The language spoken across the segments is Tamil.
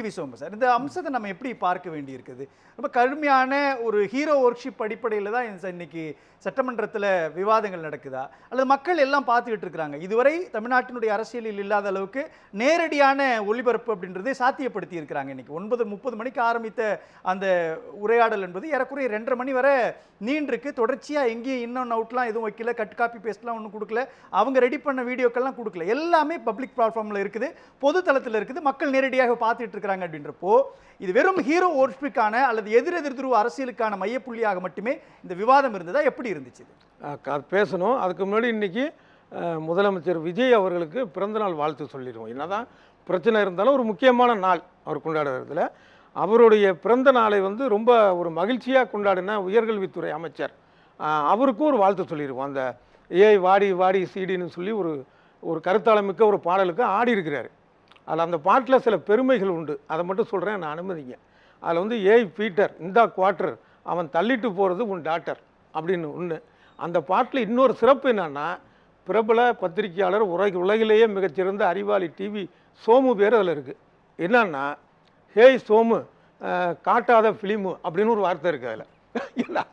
We so much sir. இந்த அம்சத்தை நம்ம எப்படி பார்க்க வேண்டி இருக்குது? ரொம்ப கடுமையான ஒரு ஹீரோ ஒர்க்ஷிப் அடிப்படையில் தான் இன்னைக்கு சட்டமன்றத்தில் விவாதங்கள் நடக்குதா, அல்லது மக்கள் எல்லாம் பார்த்துக்கிட்டு இருக்கிறாங்க? இதுவரை தமிழ்நாட்டினுடைய அரசியலில் இல்லாத அளவுக்கு நேரடியான ஒளிபரப்பு அப்படின்றதை சாத்தியப்படுத்தி இருக்கிறாங்க. இன்னைக்கு 9:30 மணிக்கு ஆரம்பித்த அந்த உரையாடல் என்பது ஏறக்குறைய 2:30 மணி வரை நீண்டிருக்கு. தொடர்ச்சியாக எங்கேயும் இன்னொன்று அவுட்லாம் எதுவும் வைக்கல, கட் காப்பி பேஸ்ட்லாம் ஒன்றும் கொடுக்கல, அவங்க ரெடி பண்ண வீடியோக்கள்லாம் கொடுக்கல. எல்லாமே பப்ளிக் பிளாட்ஃபார்மில் இருக்குது, பொது தளத்தில் இருக்குது, மக்கள் நேரடியாக பார்த்துட்டு இருக்கிறாங்க. அப்படின்றப்போ இது வெறும் ஹீரோ ஒர்க்ஷிப்புக்கான அல்லது எதிரெதிர் துருவ அரசியலுக்கான மையப்புள்ளியாக மட்டுமே இந்த விவாதம் இருந்ததா, எப்படி இருந்துச்சு? பேசணும். அதுக்கு முன்னாடி இன்னைக்கு முதலமைச்சர் விஜய் அவர்களுக்கு பிறந்தநாள் வாழ்த்து சொல்லிடுவோம். என்னதான் பிரச்சனை இருந்தாலும் ஒரு முக்கியமான நாள் அவர் கொண்டாடுறதுல. அவருடைய பிறந்த நாளை வந்து ரொம்ப ஒரு மகிழ்ச்சியாக கொண்டாடின உயர்கல்வித்துறை அமைச்சர் அவருக்கும் ஒரு வாழ்த்து சொல்லிடுவோம். அந்த ஏய் வாடி வாடி சீடின்னு சொல்லி ஒரு கருத்தாளமிக்க ஒரு பாடலுக்கு ஆடி இருக்கிறாரு. அதில் அந்த பாட்டில் சில பெருமைகள் உண்டு, அதை மட்டும் சொல்கிறேன், நான் அனுமதிங்க. அதில் வந்து ஏய் பீட்டர் இந்த குவார்ட்டர் அவன் தள்ளிட்டு போகிறது உன் டாக்டர் அப்படின்னு ஒன்று. அந்த பாட்டில் இன்னொரு சிறப்பு என்னன்னா, பிரபல பத்திரிகையாளர் உலகிலேயே மிகச்சிறந்த அறிவாளி டிவி சோமு பேர் அதில் இருக்குது. என்னன்னா, ஹேய் சோமு காட்டாத ஃபிலிமு அப்படின்னு ஒரு வார்த்தை இருக்குது அதில். இல்லை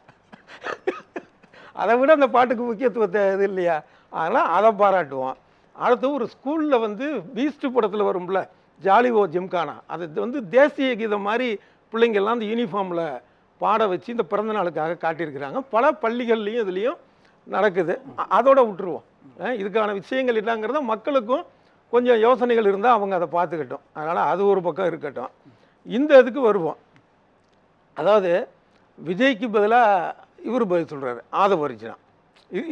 அதை விட அந்த பாட்டுக்கு முக்கியத்துவத்தை இது இல்லையா? அதனால் அதை பாராட்டுவோம். அடுத்து ஒரு ஸ்கூலில் வந்து பீஸ்ட் படத்தில் வரும்ல ஜாலி ஓ ஜிம்கானா, அது வந்து தேசிய கீதம் மாதிரி பிள்ளைங்கள்லாம் அந்த யூனிஃபார்மில் பாட வச்சு இந்த பிறந்த நாளுக்காக காட்டியிருக்கிறாங்க. பல பள்ளிகள்லையும் இதுலேயும் நடக்குது. அதோட விட்டுருவோம். இதுக்கான விஷயங்கள் இல்லைங்கிறத மக்களுக்கும் கொஞ்சம் யோசனைகள் இருந்தால் அவங்க அதை பார்த்துக்கட்டும். அதனால் அது ஒரு பக்கம் இருக்கட்டும். இந்த இதுக்கு வருவோம். அதாவது விஜய்க்கு பதிலாக இவர் பதில் சொல்கிறாரு ஆதவ அர்ஜுனா.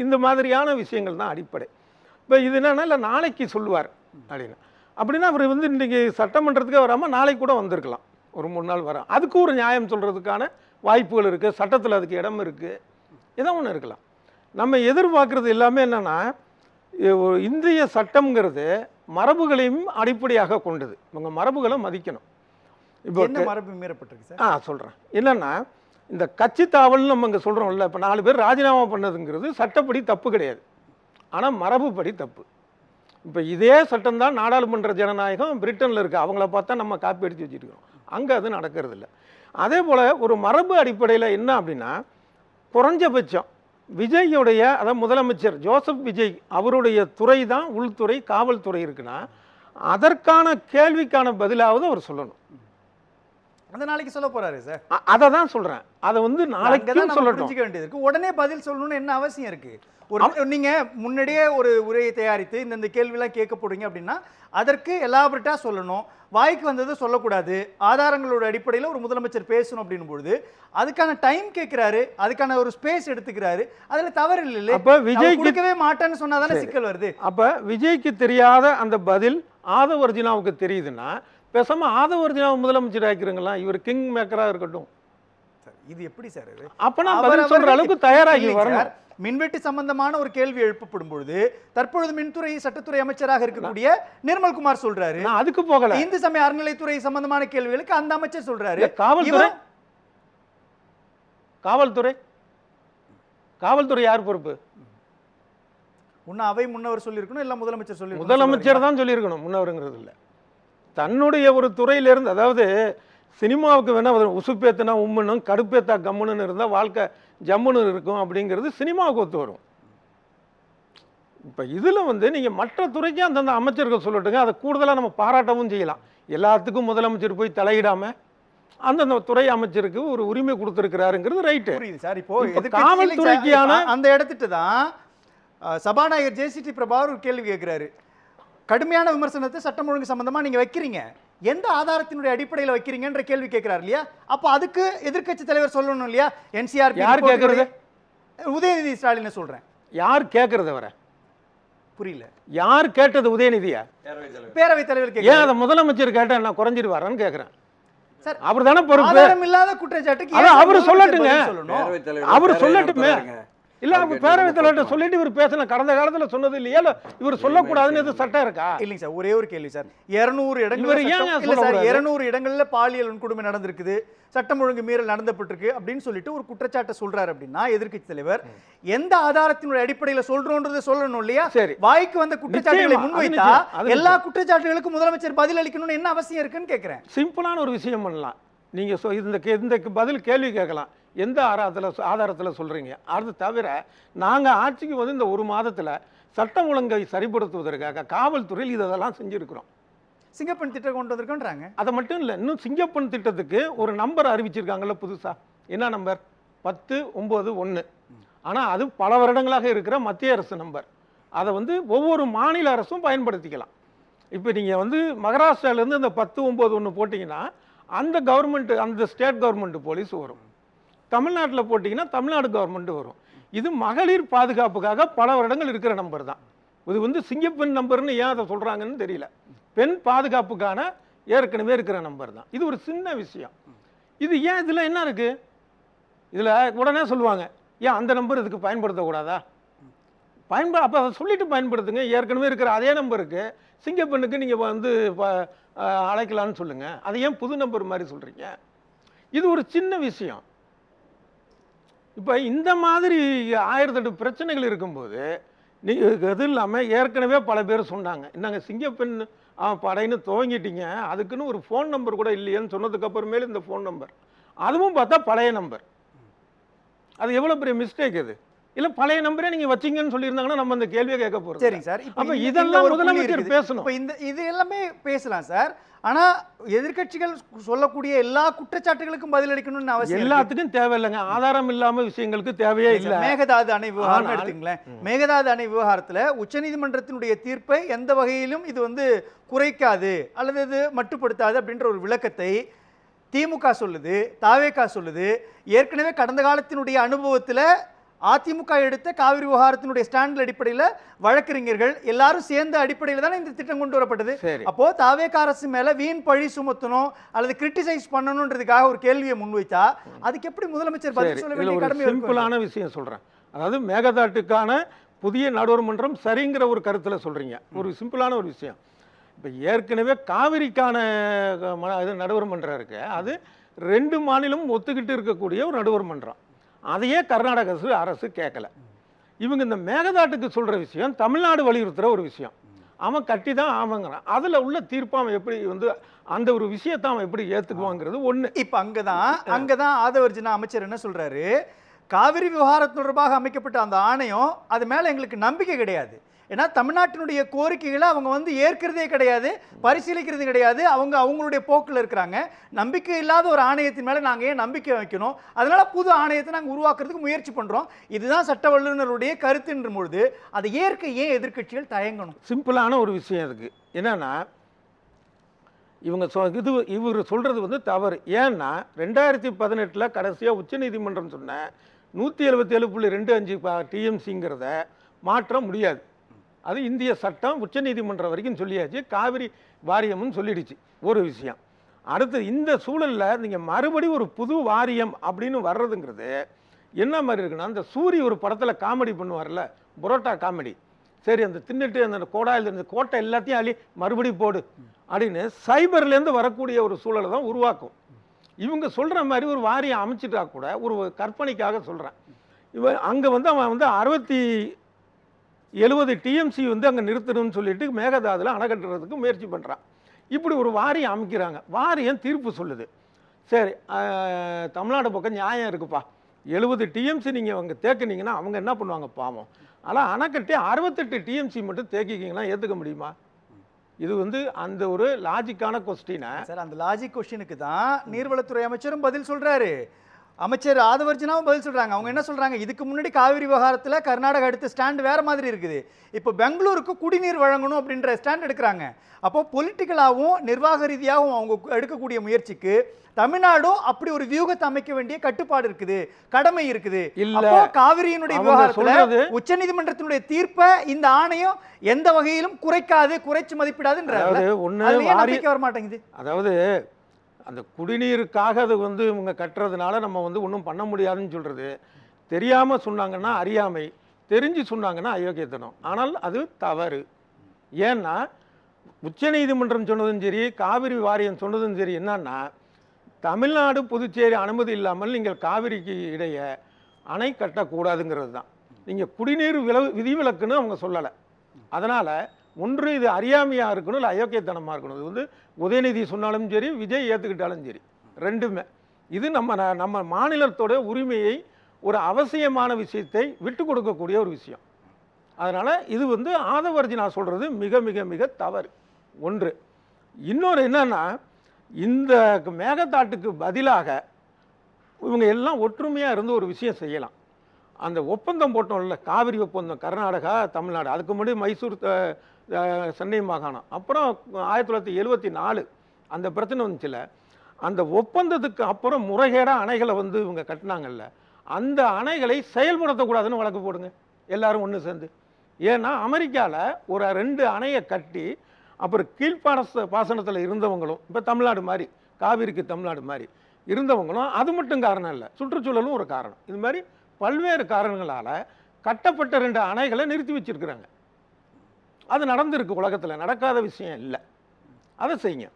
இந்த மாதிரியான விஷயங்கள் தான் அடிப்படை. இப்போ இது என்னன்னா, இல்லை நாளைக்கு சொல்லுவார் அப்படின்னா அவர் வந்து இன்றைக்கி சட்டமன்றத்துக்கே வராமல் நாளைக்கு கூட வந்திருக்கலாம், ஒரு 3 நாள் வர. அதுக்கு ஒரு நியாயம் சொல்கிறதுக்கான வாய்ப்புகள் இருக்குது, சட்டத்தில் அதுக்கு இடம் இருக்குது, ஏதோ ஒன்று இருக்கலாம். நம்ம எதிர்பார்க்குறது எல்லாமே என்னென்னா, இந்திய சட்டம்ங்கிறது மரபுகளையும் அடிப்படையாக கொண்டது. இவங்க மரபுகளை மதிக்கணும். இப்போ என்ன மரபு மீறப்பட்டிருக்கு சார்? சொல்கிறேன். என்னென்னா, இந்த கட்சி தாவல்னு நம்ம இங்கே சொல்கிறோம்ல, இப்போ 4 பேர் ராஜினாமா பண்ணதுங்கிறது சட்டப்படி தப்பு கிடையாது, ஆனால் மரபுப்படி தப்பு. இப்போ இதே சட்டம் தான் நாடாளுமன்ற ஜனநாயகம் பிரிட்டனில் இருக்குது. அவங்கள பார்த்தா நம்ம காப்பி அடித்து வச்சுருக்கோம். அங்கே அது நடக்கிறது இல்லை. அதே போல் ஒரு மரபு அடிப்படையில் என்ன அப்படின்னா, குறைஞ்சபட்சம் விஜய்யுடைய, அதாவது முதலமைச்சர் ஜோசப் விஜய் அவருடைய துறை தான் உள்துறை, காவல்துறை இருக்குன்னா அதற்கான கேள்விக்கான பதிலாவது அவர் சொல்லணும். அந்த நாளைக்கு சொல்ல போறாரு சார். அதை தான் சொல்கிறேன். அதை வந்து நாளைக்கு சொல்லணும். வேண்டியது இருக்கு. உடனே பதில் சொல்லணும்னு என்ன அவசியம் இருக்கு? நீங்க முன்னாடியே ஒரு உரையை தயாரித்து இந்த கேள்வியெல்லாம் கேட்க போறீங்க அப்படின்னா அதற்கு எலாபரேட்டா சொல்லணும். வாய்க்கு வந்ததை சொல்லக்கூடாது. ஆதாரங்களோட அடிப்படையில் ஒரு முதலமைச்சர் பேசணும் அப்படின்னும் பொழுது அதுக்கான டைம் கேட்கிறாரு, அதுக்கான ஒரு ஸ்பேஸ் எடுத்துக்கிறாரு. அதுல தவறு இல்லை. அப்ப விஜய் கொடுக்கவே மாட்டேன்னு சொன்னாதானே சிக்கல் வருது. அப்ப விஜய்க்கு தெரியாத அந்த பதில் ஆதவ அர்ஜுனாவுக்கு தெரியுதுன்னா பேசாம ஆதவ அர்ஜுனாவை முதலமைச்சர் ஆக்கிருங்களா, இவர் கிங் மேக்கரா இருக்கட்டும். இது எப்படி சார் இது? அப்ப நான் பதில் சொல்ற அளவுக்கு தயாராகி வரணும். மின்வெட்டு சம்பந்தமான ஒரு கேள்வி எழுப்பப்படும் பொழுது தற்பொழுது மின்துறை சட்டத்துறை அமைச்சராக இருக்கக்கூடிய நிர்மல்குமார் சொல்றாரு, அதுக்கு போகல. இந்து சமய அறநிலைத்துறை சம்பந்தமான கேள்விகளுக்கு அந்த அமைச்சர் சொல்றாரு. காவல்துறை யார் பொறுப்பு? அவை முன்னவர் சொல்லியிருக்கணும், இல்ல முதலமைச்சர் சொல்லி? முதலமைச்சர் தான் சொல்லியிருக்கணும், முன்னவருங்கிறது இல்லை. தன்னுடைய ஒரு துறையிலிருந்து, அதாவது சினிமாவுக்கு வேணா உசுப்பேத்துனா உம்முன்னு கடுப்பேத்தா கம்முன்னு இருந்தால் வாழ்க்கை ஜம்முன்னு இருக்கும் அப்படிங்கிறது சினிமாவுக்கு ஒத்து வரும். இப்போ இதில் வந்து நீங்கள் மற்ற துறைக்கும் அந்தந்த அமைச்சர்கள் சொல்லட்டுங்க, அதை கூடுதலாக நம்ம பாராட்டவும் செய்யலாம். எல்லாத்துக்கும் முதலமைச்சர் போய் தலையிடாமல் அந்தந்த துறை அமைச்சருக்கு ஒரு உரிமை கொடுத்துருக்கிறாருங்கிறது ரைட்டு. புரியுது சார். இப்போ காவல்துறைக்கான அந்த இடத்துட்டு தான் சபாநாயகர் ஜேசிடி பிரபாகர் ஒரு கேள்வி கேட்கிறாரு. கடுமையான விமர்சனத்தை சட்டம் ஒழுங்கு சம்பந்தமா நீங்க வைக்கிறீங்க, எந்த ஆதாரத்தினுடைய அடிப்படையில் வைக்கிறீங்கன்ற கேள்வி கேட்கிறார் இல்லையா? அப்ப அதுக்கு எதிர்க்கட்சி தலைவர் சொல்லணும் இல்லையா? என்சிஆர் யார் கேட்கறது? உதயநிதி ஸ்டாலின் சொல்றேன். யார் கேட்கறது? வர புரியல. யார் கேட்டது? உதயநிதியா? பேரவைத் தலைவர். ஏன் அதை முதலமைச்சர் கேட்டா நான் குறைஞ்சிருவாரான்னு கேட்கிறேன். சார் அவர் தானே பொறுப்பு. ஆதாரம் இல்லாத குற்றச்சாட்டுக்கு அவர் சொல்லட்டுங்க, அவர் சொல்லட்டுமே. இல்ல அப்ப பேரவைத் தலைவர்கிட்ட சொல்லிட்டு இவர் பேசலாம். கடந்த காலத்துல சொன்னது இல்லையா? இல்ல இவர் சொல்லக்கூடாதுன்னு எதுவும் சட்டம் இருக்கா? இல்லைங்க சார், ஒரே ஒரு கேள்வி சார். 200 இடங்கள்ல இவர் ஏன் இல்ல சார், சொல்லக்கூடாது? 200 இடங்கள்ல பாலியல் வன்கொடுமை நடந்திருக்குது, சட்டம் ஒழுங்கு மீறல் நடந்துபட்டிருக்கு அப்படின்னு சொல்லிட்டு ஒரு குற்றச்சாட்டை சொல்றாரு அப்படின்னா எதிர்க்கட்சி தலைவர் எந்த ஆதாரத்தினுடைய அடிப்படையில் சொல்றோன்றதை சொல்லணும் இல்லையா? சரி. வாய்க்கு வந்த குற்றச்சாட்டுகளை நிச்சயமா, முன்வைத்தா அது எல்லா குற்றச்சாட்டுகளுக்கும் முதலமைச்சர் பதில் அளிக்கணும்னு என்ன அவசியம் இருக்குன்னு கேட்கிறேன். சிம்பிளான ஒரு விஷயம் பண்ணலாம். நீங்க இந்த பதில் கேள்வி கேட்கலாம். எந்த ஆதாரத்தில் சொல்றீங்க? அது தவிர நாங்க ஆட்சிக்கு வந்து இந்த ஒரு மாதத்துல சட்டம் ஒழுங்கை சரிப்படுத்துவதற்காக காவல்துறையில் இதெல்லாம் செஞ்சிருக்கிறோம். சிங்கப்பெண் திட்டம் கொண்டு வந்திருக்கோன்றாங்க. அதை மட்டும் இல்லை, இன்னும் சிங்கப்பெண் திட்டத்துக்கு ஒரு நம்பர் அறிவிச்சிருக்காங்கல்ல புதுசா. என்ன நம்பர்? 1091. ஆனா அது பல வருடங்களாக இருக்கிற மத்திய அரசு நம்பர். அதை வந்து ஒவ்வொரு மாநில அரசும் பயன்படுத்திக்கலாம். இப்போ நீங்க வந்து மகாராஷ்டிராலேருந்து இந்த 1091 போட்டிங்கன்னா அந்த கவர்மெண்ட், அந்த ஸ்டேட் கவர்மெண்ட் போலீஸ் வரும். தமிழ்நாட்டில் போட்டிங்கன்னா தமிழ்நாடு கவர்மெண்ட் வரும். இது மகளிர் பாதுகாப்புக்காக பல வருடங்கள் இருக்கிற நம்பர் தான். இது வந்து சிங்கப்பெண் நம்பர்னு ஏன் அதை சொல்றாங்கன்னு தெரியல. பெண் பாதுகாப்புக்கான ஏற்கனவே இருக்கிற நம்பர் தான். இது ஒரு சின்ன விஷயம். இது ஏன் இதில் என்ன இருக்கு? இதில் உடனே சொல்லுவாங்க, ஏன் அந்த நம்பர் இதுக்கு பயன்படுத்தக்கூடாதா? அப்போ அதை சொல்லிட்டு பயன்படுத்துங்க. ஏற்கனவே இருக்கிற அதே நம்பருக்கு சிங்கப்பெண்ணுக்கு நீங்கள் வந்து அழைக்கலான்னு சொல்லுங்க. அதை ஏன் புது நம்பர் மாதிரி சொல்றீங்க? இது ஒரு சின்ன விஷயம். இப்போ இந்த மாதிரி 1008 பிரச்சனைகள் இருக்கும்போது அது இல்லாமல் ஏற்கனவே பல பேர் சொன்னாங்க, என்னங்க சிங்கப்பெண் படைன்னு துவங்கிட்டீங்க, அதுக்குன்னு ஒரு ஃபோன் நம்பர் கூட இல்லையேன்னு சொன்னதுக்கு அப்புறமேல இந்த ஃபோன் நம்பர், அதுவும் பார்த்தா பழைய நம்பர். அது எவ்வளோ பெரிய மிஸ்டேக் அது. இல்ல பழைய நம்பரே நீங்க வச்சீங்கன்னு சொல்லியிருந்தாங்கன்னா நம்ம அந்த கேள்வியை கேட்க போறோம். சரிங்க சார். அப்ப இதெல்லாம் முதலமைச்சர் பேசணும். இப்போ இது எல்லாமே பேசலாம் சார். ஆனா எதிர்க்கட்சிகள் சொல்லக்கூடிய எல்லா குற்றச்சாட்டுகளுக்கும் பதில் அளிக்கணும்னு அவசியம் எல்லாத்துக்கும் தேவையில்லைங்க. ஆதாரம் இல்லாம விஷயங்களுக்கு தேவையே இல்லை. மேகதாது அணை விவகாரம் எடுத்துங்களேன். மேகதாது அணை விவகாரத்துல உச்சநீதிமன்றத்தினுடைய தீர்ப்பை எந்த வகையிலும் இது வந்து குறைக்காது அல்லது இது மட்டுப்படுத்தாது அப்படின்ற ஒரு விளக்கத்தை திமுக சொல்லுது, தாவேகா சொல்லுது. ஏற்கனவே கடந்த காலத்தினுடைய அனுபவத்துல அதிமுக எடுத்த காவிரி விவகாரத்தினுடைய ஸ்டாண்ட் அடிப்படையில் வழக்கறிஞர்கள் எல்லாரும் சேர்ந்த அடிப்படையில் தானே இந்த திட்டம் கொண்டு வரப்பட்டது. அப்போ தாவேகா அரசு மேல வீண் பழி சுமத்தணும் அல்லது கிரிட்டிசைஸ் பண்ணணும்ன்றதுக்காக ஒரு கேள்வியை முன்வைத்தா அதுக்கு எப்படி முதலமைச்சர் பதில் சொல்ல வேண்டிய கடமை இருக்கு? சிம்பிளான விஷயம் சொல்றேன். அதாவது மேகதாட்டுக்கான புதிய நடுவர் மன்றம் சரிங்கிற ஒரு கருத்துல சொல்றீங்க. ஒரு சிம்பிளான ஒரு விஷயம். இப்போ ஏற்கனவே காவிரிக்கான நடுவர் மன்றம் இருக்கு. அது 2 மாநிலமும் ஒத்துக்கிட்டு இருக்கக்கூடிய ஒரு நடுவர் மன்றம். அதையே கர்நாடக அரசு கேட்கல. இவங்க இந்த மேகதாட்டுக்கு சொல்ற விஷயம் தமிழ்நாடு வலியுறுத்துற ஒரு விஷயம். அவன் கட்டி தான் ஆமாங்கிறான். அதுல உள்ள தீர்ப்பு அவன் எப்படி வந்து அந்த ஒரு விஷயத்தை அவன் எப்படி ஏத்துக்குவாங்கிறது ஒண்ணு. இப்ப அங்கதான் ஆதவர்ஜுனா அமைச்சர் என்ன சொல்றாரு, காவிரி விவகாரம் தொடர்பாக அமைக்கப்பட்ட அந்த ஆணையம் அது மேல எங்களுக்கு நம்பிக்கை கிடையாது. ஏன்னா தமிழ்நாட்டினுடைய கோரிக்கைகளை அவங்க வந்து ஏற்கிறதே கிடையாது, பரிசீலிக்கிறது கிடையாது. அவங்களுடைய போக்கில் இருக்கிறாங்க. நம்பிக்கை இல்லாத ஒரு ஆணையத்தின் மேலே நாங்கள் ஏன் நம்பிக்கை வைக்கணும்? அதனால புது ஆணையத்தை நாங்கள் உருவாக்குறதுக்கு முயற்சி பண்ணுறோம். இதுதான் சட்ட வல்லுநருடைய கருத்துன்ற பொழுது அதை ஏற்க ஏன் எதிர்க்கட்சிகள் தயங்கணும்? சிம்பிளான ஒரு விஷயம் இருக்கு. என்னன்னா இவர் சொல்றது வந்து தவறு. ஏன்னா 2018 கடைசியாக உச்சநீதிமன்றம் சொன்ன 177.25 டிஎம்சிங்கிறத மாற்ற முடியாது. அது இந்திய சட்டம் உச்சநீதிமன்றம் வரைக்கும் சொல்லியாச்சு. காவிரி வாரியம்னு சொல்லிடுச்சு. ஒரு விஷயம். அடுத்து இந்த சூழல்ல நீங்க மறுபடியும் ஒரு புது வாரியம் அப்படின்னு வர்றதுங்கிறது என்ன மாதிரி இருக்குன்னா, அந்த சூரிய ஒரு படத்துல காமெடி பண்ணுவார்ல, புரோட்டா காமெடி. சரி அந்த தின்னுட்டு அந்த கோட்டை எல்லாத்தையும் அள்ளி மறுபடியும் போடு அப்படின்னு சைபர்லேருந்து வரக்கூடிய ஒரு சூழலை தான் உருவாக்கும். இவங்க சொல்ற மாதிரி ஒரு வாரியம் அமைச்சிட்டா கூட ஒரு கற்பனைக்காக சொல்றேன். அங்க வந்து அவன் வந்து 70 டிஎம்சி வந்து அங்கே நிறுத்தணும்னு சொல்லிட்டு மேகதாதுல அணை கட்டுறதுக்கு முயற்சி பண்ணுறான். இப்படி ஒரு வாரியம் அமைக்கிறாங்க. வாரியம் தீர்ப்பு சொல்லுது, சரி தமிழ்நாடு பக்கம் நியாயம் இருக்குப்பா, 70 டிஎம்சி நீங்கள் அவங்க தேக்கினீங்கன்னா அவங்க என்ன பண்ணுவாங்க பாவம். ஆனால் அணை கட்டி 68 டிஎம்சி மட்டும் தேக்கிக்கிங்கன்னா ஏற்றுக்க முடியுமா? இது வந்து அந்த ஒரு லாஜிக்கான கொஸ்டினை சார். அந்த லாஜிக் கொஸ்டினுக்கு தான் நீர்வளத்துறை அமைச்சரும் பதில் சொல்றாரு, அமைச்சர் ஆதவர்ஜுனாவும் பதில் சொல்றாங்க. அவங்க என்ன சொல்றாங்க, இதுக்கு முன்னாடி காவிரி விவகாரத்துல கர்நாடகா எடுத்த ஸ்டாண்ட் வேற மாதிரி இருக்குது. இப்போ பெங்களூருக்கு குடிநீர் வழங்கணும் அப்படின்ற ஸ்டாண்ட் எடுக்கிறாங்க. அப்போ பொலிட்டிக்கலாகவும் நிர்வாக ரீதியாகவும் அவங்க எடுக்கக்கூடிய முயற்சிக்கு தமிழ்நாடும் அப்படி ஒரு வியூகத்தை அமைக்க வேண்டிய கட்டுப்பாடு இருக்குது, கடமை இருக்குது. அப்போ காவிரியினுடைய விவகாரத்துல உச்சநீதிமன்றத்தினுடைய தீர்ப்பை இந்த ஆணையம் எந்த வகையிலும் குறைக்காது, குறைச்சு மதிப்பிடாதுன்றாங்க. வர மாட்டேங்குது. அதாவது அந்த குடிநீருக்காக அது வந்து இவங்க கட்டுறதுனால நம்ம வந்து ஒன்றும் பண்ண முடியாதுன்னு சொல்றது தெரியாமல் சொன்னாங்கன்னா அறியாமை, தெரிஞ்சு சொன்னாங்கன்னா அயோக்கியத்தனம். ஆனால் அது தவறு. ஏன்னா உச்சநீதிமன்றம் சொன்னதும் சரி, காவிரி வாரியம் சொன்னதும் சரி என்னன்னா, தமிழ்நாடு புதுச்சேரி அனுமதி இல்லாமல் நீங்கள் காவிரிக்கு இடையே அணை கட்டக்கூடாதுங்கிறது தான். நீங்கள் குடிநீர் விதிவிலக்குன்னு அவங்க சொல்லலை. அதனால் ஒன்று இது அறியாமையாக இருக்கணும், இல்லை அயோக்கியத்தனமாக இருக்கணும். இது வந்து உதயநிதி சொன்னாலும் சரி, விஜய் ஏற்றுக்கிட்டாலும் சரி, ரெண்டுமே. இது நம்ம மாநிலத்தோட உரிமையை, ஒரு அவசியமான விஷயத்தை விட்டு கொடுக்கக்கூடிய ஒரு விஷயம். அதனால் இது வந்து ஆதவர்ஜி நான் சொல்கிறது மிக மிக மிக தவறு. ஒன்று. இன்னொரு என்னன்னா, இந்த மேகதாட்டுக்கு பதிலாக இவங்க எல்லாம் ஒற்றுமையாக இருந்து ஒரு விஷயம் செய்யலாம். அந்த ஒப்பந்தம் போட்டோம்ல, காவிரி ஒப்பந்தம், கர்நாடகா தமிழ்நாடு, அதுக்கு முன்னாடி மைசூர் சென்னை மாகாணம், அப்புறம் 1974 அந்த பிரச்சனை வந்துச்சுல, அந்த ஒப்பந்தத்துக்கு அப்புறம் முறைகேடாக அணைகளை வந்து இவங்க கட்டினாங்கல்ல, அந்த அணைகளை செயல்படுத்தக்கூடாதுன்னு வழக்கு போடுங்க எல்லாரும் ஒன்று சேர்ந்து. ஏன்னா அமெரிக்காவில் ஒரு 2 அணையை கட்டி அப்புறம் பாசனத்தில் இருந்தவங்களும், இப்போ தமிழ்நாடு மாதிரி, காவிரிக்கு தமிழ்நாடு மாதிரி இருந்தவங்களும், அது மட்டும் காரணம் இல்லை, சுற்றுச்சூழலும் ஒரு காரணம். இது மாதிரி பல்வேறு காரணங்களால் கட்டப்பட்ட 2 அணைகளை நிறுத்தி வச்சிருக்கிறாங்க. அது நடந்திருக்கு, உலகத்தில் நடக்காத விஷயம் இல்லை. அதை செய்யுங்க.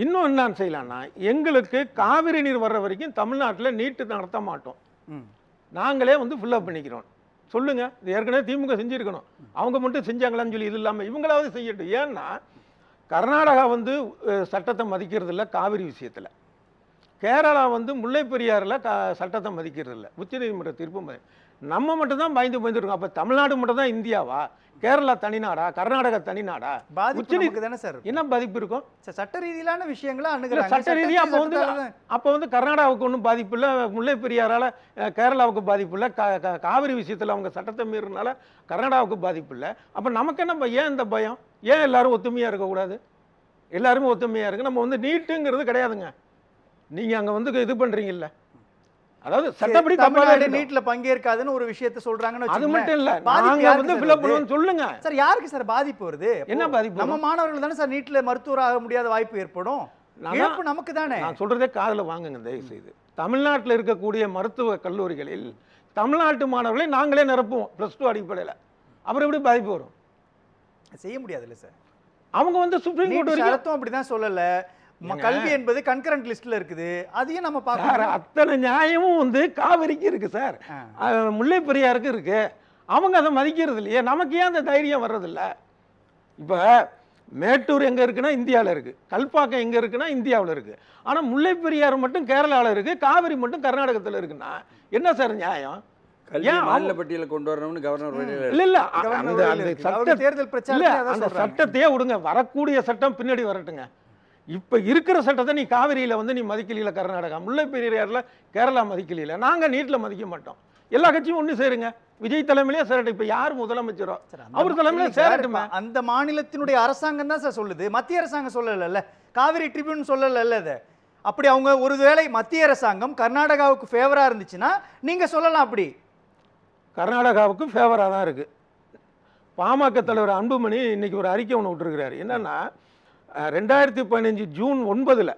இன்னும் என்னன்னு செய்யலாம்னா, எங்களுக்கு காவிரி நீர் வர்ற வரைக்கும் தமிழ்நாட்டில் நீட்டு நடத்த மாட்டோம், நாங்களே வந்து ஃபில்லப் பண்ணிக்கிறோம் சொல்லுங்க. இது ஏற்கனவே திமுக செஞ்சுருக்கணும், அவங்க மட்டும் செஞ்சாங்களான்னு சொல்லி இது இல்லாமல் இவங்களாவது செய்யட்டும். ஏன்னா கர்நாடகா வந்து சட்டத்தை மதிக்கிறது இல்லை காவிரி விஷயத்தில், கேரளா வந்து முல்லை பெரியாறில் சட்டத்தை மதிக்கிறது இல்லை, உச்சநீதிமன்ற தீர்ப்பு. நம்ம மட்டும் தான் பயந்துருக்கோம். அப்போ தமிழ்நாடு மட்டும் தான் இந்தியாவா? கேரளா தனிநாடா? கர்நாடகா தனிநாடா? தானே சார். என்ன பாதிப்பு இருக்கும்? சட்ட ரீதியிலான விஷயங்களா சட்ட ரீதியாக அப்போ வந்து கர்நாடகாவுக்கு ஒன்றும் பாதிப்பு இல்லை, முல்லை பெரியாரால் கேரளாவுக்கு பாதிப்பு இல்லை, காவிரி விஷயத்தில் அவங்க சட்டத்தை மீறினால கர்நாடகாவுக்கு பாதிப்பு இல்லை. அப்போ நமக்கு என்ன ஏன் இந்த பயம்? ஏன் எல்லாரும் ஒத்துமையாக இருக்கக்கூடாது? எல்லாருமே ஒத்துமையாக இருக்கு. நம்ம வந்து நீட்டுங்கிறது கிடையாதுங்க. நீங்கள் அங்கே வந்து இது பண்ணுறீங்கல்ல, அதாவது சட்டப்படி தமிழ்நாடு நீட்ல பங்கேற்காதுன்னு ஒரு விஷயத்தை சொல்றாங்கன்னு. அது மட்டும் இல்ல, நாங்க வந்து ஃபில்அப் பண்ணுவோம் சொல்லுங்க சார். யாருக்கு சார் பாதிப்பு வருது? என்ன பாதிப்பு? நம்ம மாணவர்கள் தானே சார் நீட்ல மருத்துவர் ஆக முடியாத வாய்ப்பு ஏற்படும். இழப்பு நமக்கு தானே. நான் சொல்றதே காதுல வாங்குங்க தயவு செய்து. தமிழ்நாட்டில் இருக்கக்கூடிய மருத்துவ கல்லூரிகளில் தமிழ்நாட்டு மாணவர்களை நாங்களே நிரப்புவோம் +2 அடிப்படையில். அப்புறம் எப்படி பாதிப்பு வரும்? செய்ய முடியாது இல்லை சார். அவங்க வந்து சுப்ரீம் கோர்ட் வரைக்கும் அப்படிதான் சொல்லல. கல்வி என்பது கன்கரண்ட் லிஸ்ட்ல இருக்குது, அதையும் நம்ம பார்க்கணும். அத்தனை நியாயமும் வந்து காவிரிக்கு இருக்கு சார், முல்லை பெரியாருக்கு இருக்கு. அவங்க அதை மதிக்கிறது இல்லையே, நமக்கு ஏன் அந்த தைரியம் வர்றதில்ல? இப்போ மேட்டூர் எங்க இருக்குன்னா இந்தியாவில் இருக்கு, கல்பாக்கம் எங்க இருக்குன்னா இந்தியாவில் இருக்கு. ஆனால் முல்லை பெரியார் மட்டும் கேரளாவில் இருக்கு, காவிரி மட்டும் கர்நாடகத்தில் இருக்குன்னா என்ன சார் நியாயம்? பட்டியல கொண்டு வரணும்னு கவர்னர் இல்ல அந்த தேர்தல் பிரச்சாரம் அந்த சட்டத்தையே விடுங்க, வரக்கூடிய சட்டம் பின்னாடி வரட்டுங்க. இப்போ இருக்கிற சட்டத்தை நீ காவிரியில் வந்து நீ மதிக்கல, கர்நாடகா முல்லை பெரியாரில் கேரளா மதிக்கல, நாங்கள் நீட்டில் மதிக்க மாட்டோம். எல்லா கட்சியும் ஒன்று சேருங்க, விஜய் தலைமையிலே சேரட்டும். இப்போ யார் முதலமைச்சரோ அவர் தலைமையில சேரட்டுமே. அந்த மாநிலத்தினுடைய அரசாங்கம் தான் சார் சொல்லுது, மத்திய அரசாங்கம் சொல்லல. காவிரி ட்ரிபியூன் சொல்லல. அது அப்படி அவங்க ஒருவேளை மத்திய அரசாங்கம் கர்நாடகாவுக்கு ஃபேவரா இருந்துச்சுன்னா நீங்க சொல்லலாம். அப்படி கர்நாடகாவுக்கு ஃபேவரா தான் இருக்கு. பாமக தலைவர் அன்புமணி இன்னைக்கு ஒரு அறிக்கை ஒன்று விட்டுருக்கிறாரு. என்னன்னா 2015 ஜூன் 9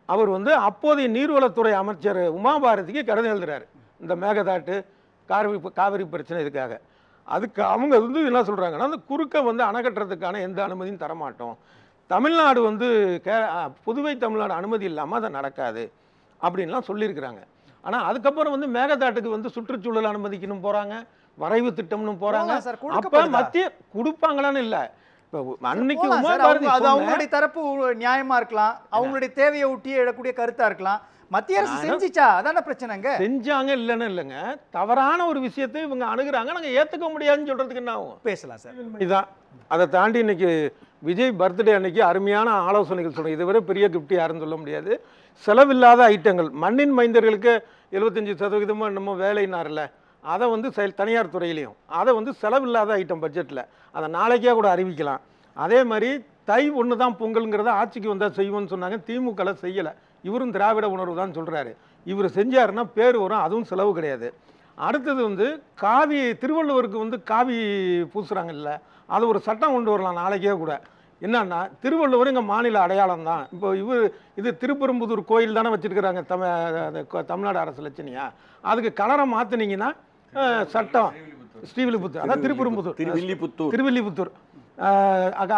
அவர் வந்து அப்போதைய நீர்வளத்துறை அமைச்சர் உமாபாரதிக்கு கடிதம் எழுதுறாரு, இந்த மேகதாட்டு காவிரி பிரச்சனை இதுக்காக. அதுக்கு அவங்க வந்து என்ன சொல்றாங்கன்னா, அந்த குறுக்க வந்து அணை கட்டுறதுக்கான எந்த அனுமதியும் தரமாட்டோம், தமிழ்நாடு வந்து புதுவை தமிழ்நாடு அனுமதி இல்லாமல் அதை நடக்காது அப்படின்லாம் சொல்லியிருக்கிறாங்க. ஆனால் அதுக்கப்புறம் வந்து மேகதாட்டுக்கு வந்து சுற்றுச்சூழல் அனுமதிக்கணும் போறாங்க, வரைவு திட்டம்னு போறாங்க. அப்ப மத்திய கொடுப்பாங்களான்னு இல்லை. அவங்களுடைய தரப்பு நியாயமா இருக்கலாம், அவங்களுடைய தேவையை ஒட்டி எழக்கூடிய கருத்தா இருக்கலாம். மத்திய அரசு செஞ்சிச்சா? அதான பிரச்சனைங்க. செஞ்சாங்க இல்லைன்னு இல்லைங்க, தவறான ஒரு விஷயத்தை இவங்க அணுகுறாங்க, நாங்கள் ஏற்றுக்க முடியாதுன்னு சொல்றதுக்கு என்ன ஆகும்? பேசலாம் சார். இதுதான். அதை தாண்டி இன்னைக்கு விஜய் பர்த்டே அன்னைக்கு அருமையான ஆலோசனைகள் சொல்றேன். இதை விட பெரிய கிஃப்ட் யாருன்னு சொல்ல முடியாது. செலவில்லாத ஐட்டங்கள், மண்ணின் மைந்தர்களுக்கு 75% என்னமோ வேலைனார்ல, அதை வந்து தனியார் துறையிலையும் அதை வந்து செலவில்லாத ஐட்டம் பட்ஜெட்டில் அதை நாளைக்கே கூட அறிவிக்கலாம். அதே மாதிரி தை 1 தான் பொங்கல்ங்கிறத ஆட்சிக்கு வந்தால் செய்வோம்னு சொன்னாங்க, திமுக செய்யலை. இவரும் திராவிட உணர்வு தான் சொல்கிறாரு. இவர் செஞ்சாருன்னா பேர் வரும், அதுவும் செலவு கிடையாது. அடுத்தது வந்து காவி, திருவள்ளுவருக்கு வந்து காவி பூசுகிறாங்கல்ல, அது ஒரு சட்டம் கொண்டு வரலாம் நாளைக்கே கூட. என்னன்னா, திருவள்ளுவர் எங்கள் மாநில அடையாளம் தான். இப்போ இது திருப்பெரும்புதூர் கோயில் தானே வச்சுருக்கிறாங்க தமிழ்நாடு அரசு லட்சணியா, அதுக்கு கலரை மாற்றினீங்கன்னா சட்டம் ஸ்ரீவில்லிபுத்தூர், அதான் திருப்பெரும்புத்தூர், திருவில்லிபுத்தூர்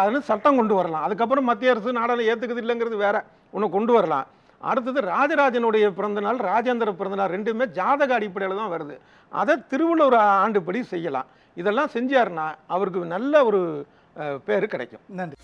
அதில் சட்டம் கொண்டு வரலாம். அதுக்கப்புறம் மத்திய அரசு நாடாளு ஏற்றுக்குது இல்லைங்கிறது வேற, ஒன்று கொண்டு வரலாம். அடுத்தது ராஜராஜனுடைய பிறந்தநாள், ராஜேந்திர பிறந்தநாள் ரெண்டுமே ஜாதக அடிப்படையில் தான் வருது. அதை திருவள்ளுவர் ஆண்டுப்படி செய்யலாம். இதெல்லாம் செஞ்சாருன்னா அவருக்கு நல்ல ஒரு பேர் கிடைக்கும். நன்றி.